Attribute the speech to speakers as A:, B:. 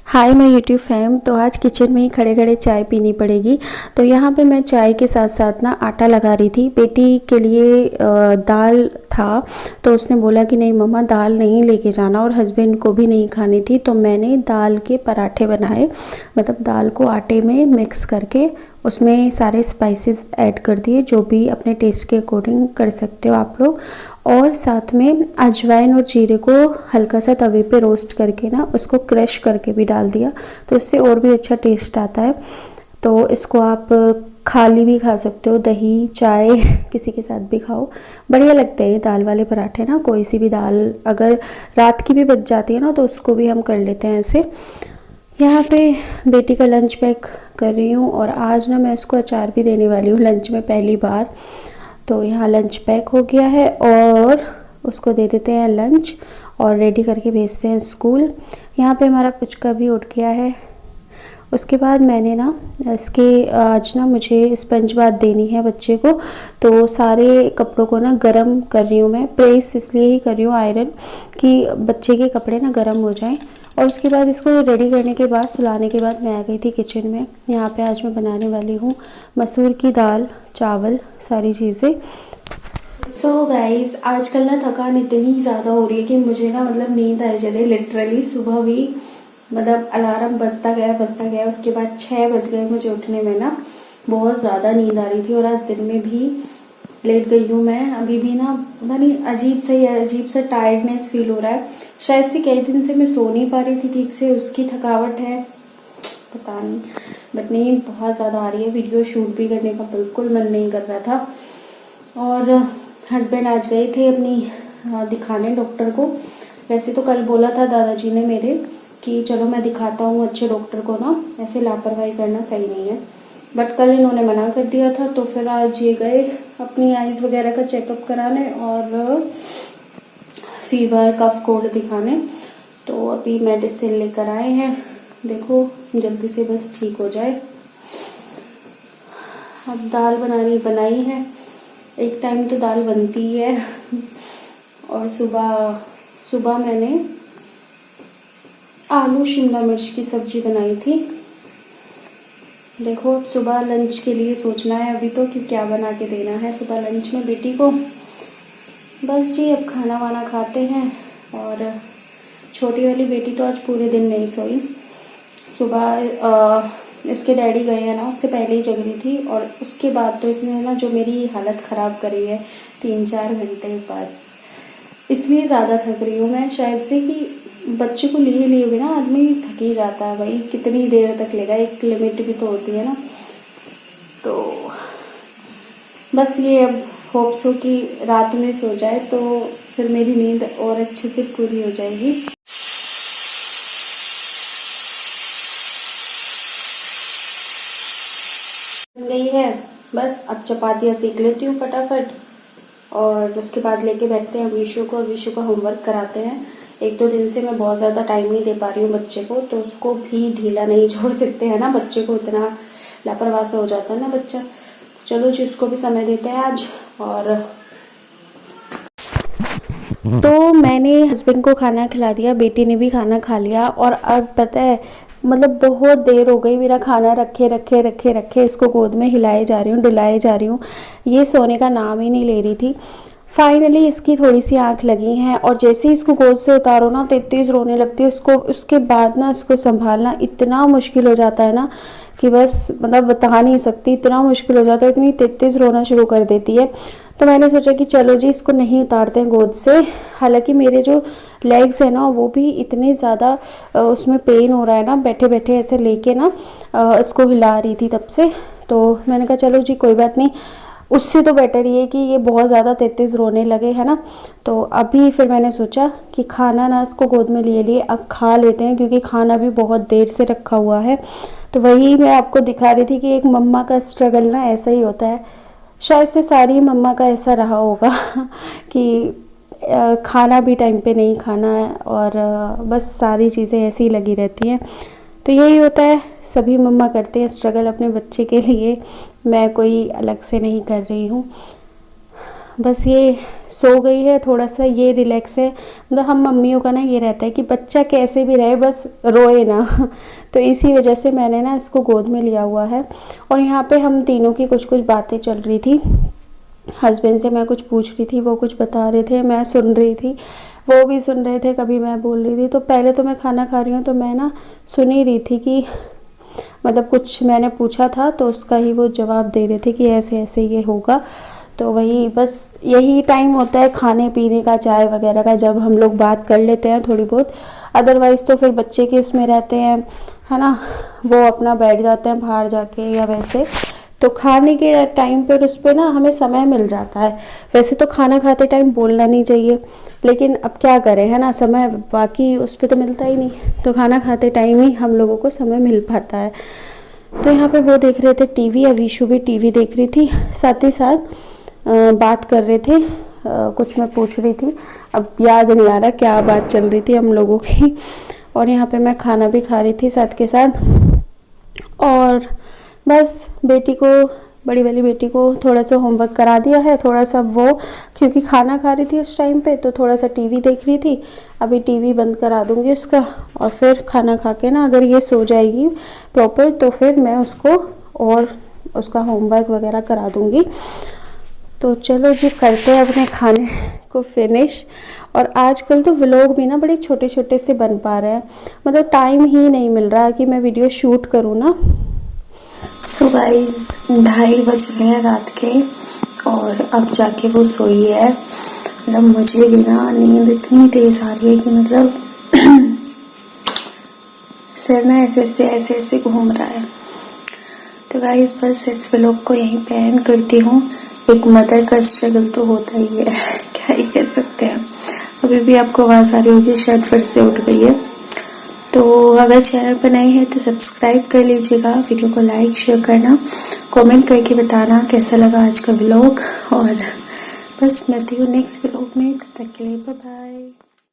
A: हाय मैं YouTube fam. तो आज किचन में ही खड़े खड़े चाय पीनी पड़ेगी। तो यहाँ पे मैं चाय के साथ साथ ना आटा लगा रही थी। बेटी के लिए दाल था, तो उसने बोला कि नहीं मम्मा दाल नहीं लेके जाना, और हस्बैंड को भी नहीं खानी थी। तो मैंने दाल के पराठे बनाए, मतलब दाल को आटे में मिक्स करके उसमें सारे स्पाइसेस ऐड कर दिए, जो भी अपने टेस्ट के अकॉर्डिंग कर सकते हो आप लोग। और साथ में अजवाइन और जीरे को हल्का सा तवे पे रोस्ट करके ना उसको क्रश करके भी डाल दिया, तो इससे और भी अच्छा टेस्ट आता है। तो इसको आप खाली भी खा सकते हो, दही चाय किसी के साथ भी खाओ, बढ़िया लगते हैं दाल वाले पराठे ना। कोई सी भी दाल अगर रात की भी बच जाती है ना, तो उसको भी हम कर लेते हैं ऐसे। यहाँ पे बेटी का लंच पैक कर रही हूँ, और आज ना मैं उसको अचार भी देने वाली हूँ लंच में पहली बार। तो यहाँ लंच पैक हो गया है और उसको दे देते हैं लंच और रेडी करके भेजते हैं स्कूल। यहाँ पे हमारा पुचका भी उठ गया है। उसके बाद मैंने ना इसके आज ना मुझे स्पंज बाथ देनी है बच्चे को, तो सारे कपड़ों को ना गरम कर रही हूँ मैं। प्रेस इसलिए ही कर रही हूँ आयरन, कि बच्चे के कपड़े ना गरम हो जाएं। और उसके बाद इसको रेडी करने के बाद सुलाने के बाद मैं आ गई थी किचन में। यहाँ पे आज मैं बनाने वाली हूँ मसूर की दाल, चावल, सारी चीज़ें। सो गाइस आजकल ना थकान इतनी ज़्यादा हो रही है कि मुझे ना मतलब नींद आई चले लिटरली। सुबह भी मतलब अलार्म बजता गया, उसके बाद 6 बज गए मुझे उठने में ना। बहुत ज़्यादा नींद आ रही थी, और आज दिन में भी लेट गई हूँ मैं। अभी भी ना पता नहीं अजीब सा टायर्डनेस फील हो रहा है। शायद से कई दिन से मैं सो नहीं पा रही थी ठीक से, उसकी थकावट है, पता नहीं। बट नींद बहुत ज़्यादा आ रही है। वीडियो शूट भी करने का बिल्कुल मन नहीं कर रहा था। और हस्बैंड आज गए थे अपनी दिखाने डॉक्टर को। वैसे तो कल बोला था दादाजी ने मेरे कि चलो मैं दिखाता हूँ अच्छे डॉक्टर को ना, ऐसे लापरवाही करना सही नहीं है। बट कल इन्होंने मना कर दिया था, तो फिर आज ये गए अपनी आइज़ वगैरह का चेकअप कराने और फीवर कफ कोल्ड दिखाने। तो अभी मेडिसिन लेकर आए हैं, देखो जल्दी से बस ठीक हो जाए। अब दाल बनाई है। एक टाइम तो दाल बनती ही है। और सुबह मैंने आलू शिमला मिर्च की सब्जी बनाई थी। देखो सुबह लंच के लिए सोचना है अभी तो कि क्या बना के देना है सुबह लंच में बेटी को। बस जी अब खाना वाना खाते हैं। और छोटी वाली बेटी तो आज पूरे दिन नहीं सोई। सुबह इसके डैडी गए हैं ना, उससे पहले ही जग रही थी, और उसके बाद तो इसने ना जो मेरी हालत ख़राब करी है 3-4 घंटे बस। इसलिए ज़्यादा थक रही हूँ मैं, शायद से कि बच्चे को लिए भी ना आदमी थक ही जाता है भाई। कितनी देर तक लेगा, एक लिमिट भी तो होती है ना। तो बस ये अब होप्स हो कि रात में सो जाए तो फिर मेरी नींद और अच्छे से पूरी हो जाएगी। बन गई है, बस अब चपातियाँ सेक लेती हूँ फटाफट, और उसके बाद लेके बैठते हैं विशु को। विशु का होमवर्क कराते हैं। 1-2 दिन से मैं बहुत ज़्यादा टाइम नहीं दे पा रही हूँ बच्चे को, तो उसको भी ढीला नहीं छोड़ सकते हैं ना। बच्चे को इतना लापरवाह सा हो जाता है ना बच्चा। चलो जी उसको भी समय देते हैं आज। और तो मैंने हस्बैंड को खाना खिला दिया, बेटी ने भी खाना खा लिया। और अब पता है मतलब बहुत देर हो गई मेरा खाना रखे इसको गोद में हिलाए जा रही हूँ, डुलाए जा रही हूँ। ये सोने का नाम ही नहीं ले रही थी। फाइनली इसकी थोड़ी सी आंख लगी हैं, और जैसे ही इसको गोद से उतारो ना तो तेज रोने लगती है। उसको उसके बाद ना इसको संभालना इतना मुश्किल हो जाता है ना कि बस मतलब बता नहीं सकती, इतना मुश्किल हो जाता है। इतनी तेज रोना शुरू कर देती है। तो मैंने सोचा कि चलो जी इसको नहीं उतारते हैं गोद से। हालांकि मेरे जो लेग्स है ना वो भी इतने ज़्यादा उसमें पेन हो रहा है ना, बैठे बैठे ऐसे लेके ना इसको हिला रही थी तब से। तो मैंने कहा चलो जी कोई बात नहीं, उससे तो बेटर ये कि ये बहुत ज़्यादा तेज़ रोने लगे है ना। तो अभी फिर मैंने सोचा कि खाना ना इसको गोद में लिए अब खा लेते हैं, क्योंकि खाना भी बहुत देर से रखा हुआ है। तो वही मैं आपको दिखा रही थी कि एक मम्मा का स्ट्रगल ना ऐसा ही होता है। शायद से सारी मम्मा का ऐसा रहा होगा कि खाना भी टाइम पे नहीं खाना है, और बस सारी चीज़ें ऐसी ही लगी रहती हैं। तो यही होता है, सभी मम्मा करते हैं स्ट्रगल अपने बच्चे के लिए। मैं कोई अलग से नहीं कर रही हूँ। बस ये सो गई है, थोड़ा सा ये रिलैक्स है। मतलब हम मम्मियों का ना ये रहता है कि बच्चा कैसे भी रहे बस रोए ना तो इसी वजह से मैंने ना इसको गोद में लिया हुआ है। और यहाँ पे हम तीनों की कुछ कुछ बातें चल रही थी। हस्बैंड से मैं कुछ पूछ रही थी, वो कुछ बता रहे थे, मैं सुन रही थी, वो भी सुन रहे थे, कभी मैं बोल रही थी। तो पहले तो मैं खाना खा रही हूँ तो मैं ना सुन ही रही थी कि मतलब कुछ मैंने पूछा था तो उसका ही वो जवाब दे रहे थे कि ऐसे ऐसे ये होगा। तो वही बस यही टाइम होता है खाने पीने का, चाय वगैरह का, जब हम लोग बात कर लेते हैं थोड़ी बहुत। अदरवाइज़ तो फिर बच्चे के उसमें रहते हैं, है ना, वो अपना बैठ जाते हैं बाहर जाके या वैसे। तो खाने के टाइम पर उस पर ना हमें समय मिल जाता है। वैसे तो खाना खाते टाइम बोलना नहीं चाहिए, लेकिन अब क्या करें, है ना, समय बाकी उस पर तो मिलता ही नहीं। तो खाना खाते टाइम ही हम लोगों को समय मिल पाता है। तो यहाँ पे वो देख रहे थे टीवी, अवीशु भी टीवी देख रही थी, साथ ही साथ बात कर रहे थे। कुछ मैं पूछ रही थी, अब याद नहीं आ रहा क्या बात चल रही थी हम लोगों की। और यहाँ पे मैं खाना भी खा रही थी साथ के साथ। और बस बेटी को, बड़ी वाली बेटी को थोड़ा सा होमवर्क करा दिया है, थोड़ा सा वो क्योंकि खाना खा रही थी उस टाइम पे, तो थोड़ा सा टीवी देख रही थी। अभी टीवी बंद करा दूंगी उसका, और फिर खाना खा के ना अगर ये सो जाएगी प्रॉपर तो फिर मैं उसको और उसका होमवर्क वगैरह करा दूंगी। तो चलो जी करते हैं अपने खाने को फिनिश। और आजकल तो व्लॉग भी ना बड़े छोटे छोटे से बन पा रहे हैं, मतलब टाइम ही नहीं मिल रहा कि मैं वीडियो शूट करूँ ना।
B: सो गाइस 2:30 बज रहे हैं रात के, और अब जाके वो सोई है। मतलब मुझे भी ना नींद इतनी तेज़ आ रही है कि मतलब सिर ना ऐसे ऐसे घूम रहा है। तो गाइस बस इस व्लॉग को यहीं पे एंड करती हूँ। एक मदर का स्ट्रगल तो होता ही है, क्या ही कर सकते हैं। अभी भी आपको आवाज़ आ रही होगी, शायद फिर से उठ गई है। तो अगर चैनल पर नए हैं तो सब्सक्राइब कर लीजिएगा, वीडियो को लाइक शेयर करना, कमेंट करके बताना कैसा लगा आज का व्लॉग। और बस मिलती हूँ नेक्स्ट व्लॉग में, तब तक के लिए बाय बाय।